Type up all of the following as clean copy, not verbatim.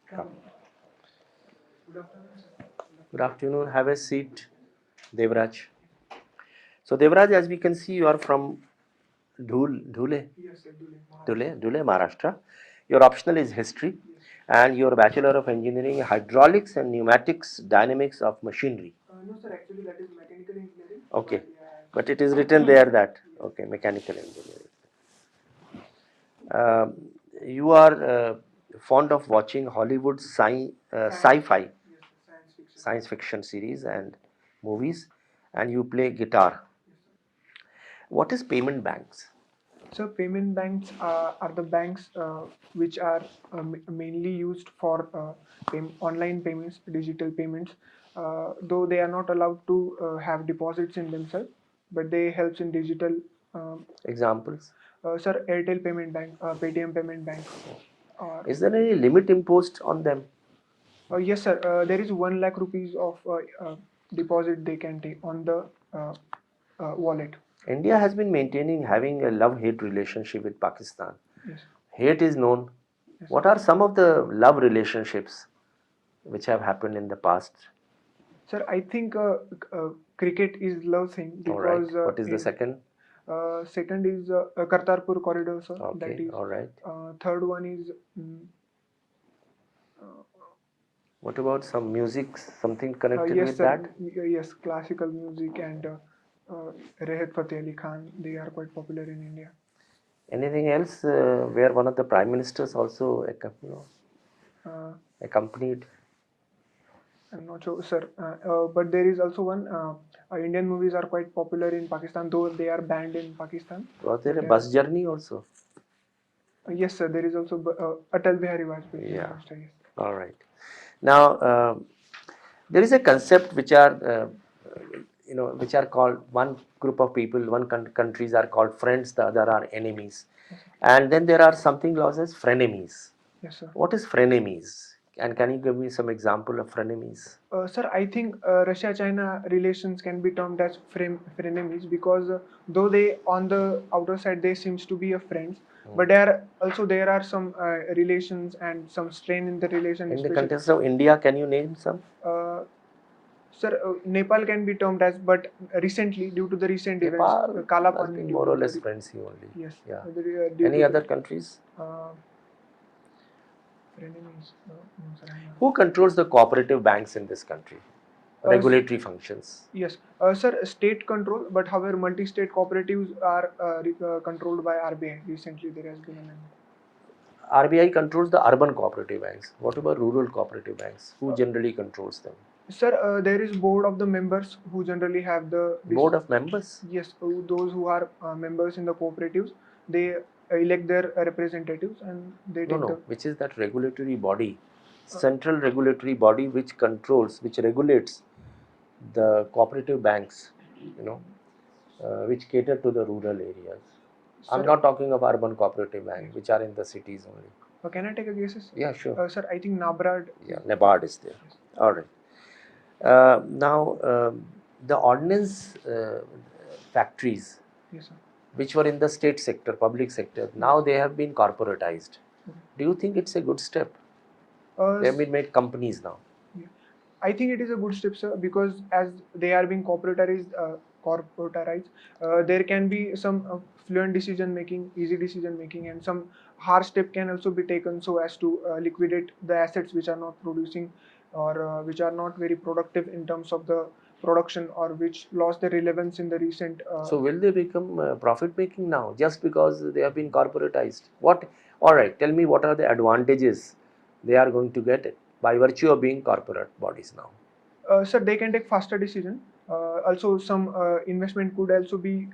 Come. Good afternoon. Have a seat, Devraj. So, Devraj, as we can see, you are from Dhule, Dhule, Maharashtra. Your optional is history, and your Bachelor of Engineering, Hydraulics and Pneumatics, Dynamics of Machinery. No, sir, actually that is mechanical engineering. Okay, but it is written there that, okay, mechanical engineering. Um, you are fond of watching Hollywood sci-fi, science fiction series and movies, and you play guitar. What is payment banks? So payment banks are the banks which are mainly used for online payments, digital payments. Though they are not allowed to have deposits in themselves, but they helps in digital. Examples? Sir, Airtel Payment Bank, Paytm Payment Bank. Or Is there any limit imposed on them? yes, sir. There is 1 lakh rupees of deposit they can take on the wallet. India has been maintaining having a love-hate relationship with Pakistan. Yes. Hate is known. Yes. What are some of the love relationships which have happened in the past? Sir, I think cricket is love thing All right. because What is the second? second is Kartarpur corridor, sir. Okay. That is. All right. Third one is. What about some music, something connected Yes, with sir. that? Yes, classical music and Rehat Fateh Ali Khan. They are quite popular in India. Anything else where one of the prime ministers also accompanied? I'm not sure, sir. But there is also one. Indian movies are quite popular in Pakistan, though they are banned in Pakistan. Was there a bus journey also? Yes, sir. There is also Atal Bihari Vajpayee. Yeah. Yes. All right. Now there is a concept which are which are called one group of people, one countries are called friends, the other are enemies, and then there are something known as frenemies. Yes, sir. What is frenemies? And can you give me some example of frenemies? Sir, I think Russia-China relations can be termed as frenemies because though they on the outer side they seems to be a friends, but there are some relations and some strain in the relation. In the context of India, can you name some? Sir, Nepal can be termed as, but recently due to the recent events, Kala Pani, more or less friendly only. Yes. Yeah. Due Any to other countries? frenemies. No, sir, I'm not. Who controls the cooperative banks in this country? Regulatory functions. Yes, sir, state control, but however, multi-state cooperatives are controlled by RBI. Recently, there has been an amendment. RBI controls the urban cooperative banks. What about rural cooperative banks? Who generally controls them? Sir, there is board of the members who generally have the board of members. Yes, those who are members in the cooperatives, they elect their representatives and they take the. Which is that regulatory body, central regulatory body which controls, which regulates the cooperative banks, which cater to the rural areas. I'm not talking of urban cooperative banks, which are in the cities only. Can I take a guess? Yeah, sure. Sir, I think NABARD. Yeah, NABARD is there. Yes. All right. Now, the ordnance factories, yes, sir, which were in the state sector, public sector, now they have been corporatized. Do you think it's a good step? They have been made companies now. I think it is a good step, sir, because as they are being corporatized, there can be some fluent decision making, easy decision making, and some hard step can also be taken so as to liquidate the assets which are not producing or which are not very productive in terms of the production or which lost their relevance in the recent. So will they become profit making now just because they have been corporatized? What? All right, tell me what are the advantages they are going to get by virtue of being corporate bodies now? Sir, they can take faster decision. Also, some investment could also be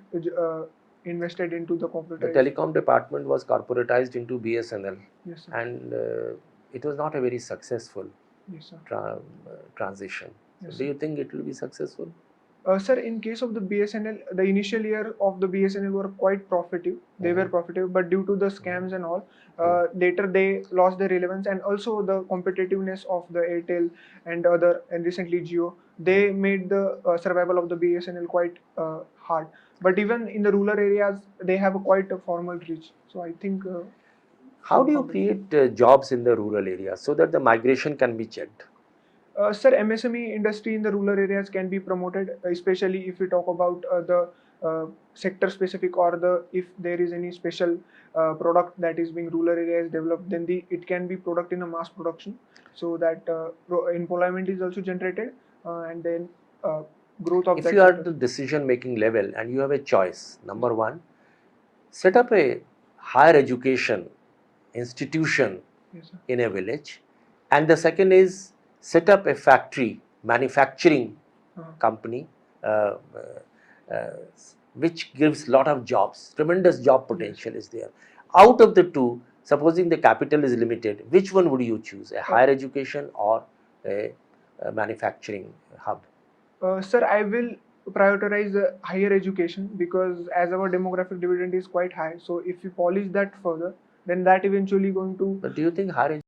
invested into the corporate. The telecom department was corporatized into BSNL. Yes, sir. And it was not a very successful yes, sir. Transition. Yes, so do you think it will be successful? Sir, in case of the BSNL, the initial year of the BSNL were quite profitable. They were profitable, but due to the scams and all, later they lost their relevance, and also the competitiveness of the Airtel and other, and recently Jio, they made the survival of the BSNL quite hard. But even in the rural areas, they have a quite a formal reach. So I think. How do you create jobs in the rural areas so that the migration can be checked? Sir, MSME industry in the rural areas can be promoted, especially if we talk about the sector specific, or if there is any special product that is being rural areas developed, then it can be product in a mass production, so that employment is also generated, and then growth of If that you are at sector. the decision making level and you have a choice, number one, set up a higher education institution Yes, sir. in a village, and the second is set up a factory manufacturing company uh, uh, which gives lot of jobs, tremendous job potential is there. Out of the two, supposing the capital is limited, which one would you choose, a higher education or a manufacturing hub? Sir, I will prioritize higher education, because as our demographic dividend is quite high, so if we polish that further, then that eventually going to But do you think higher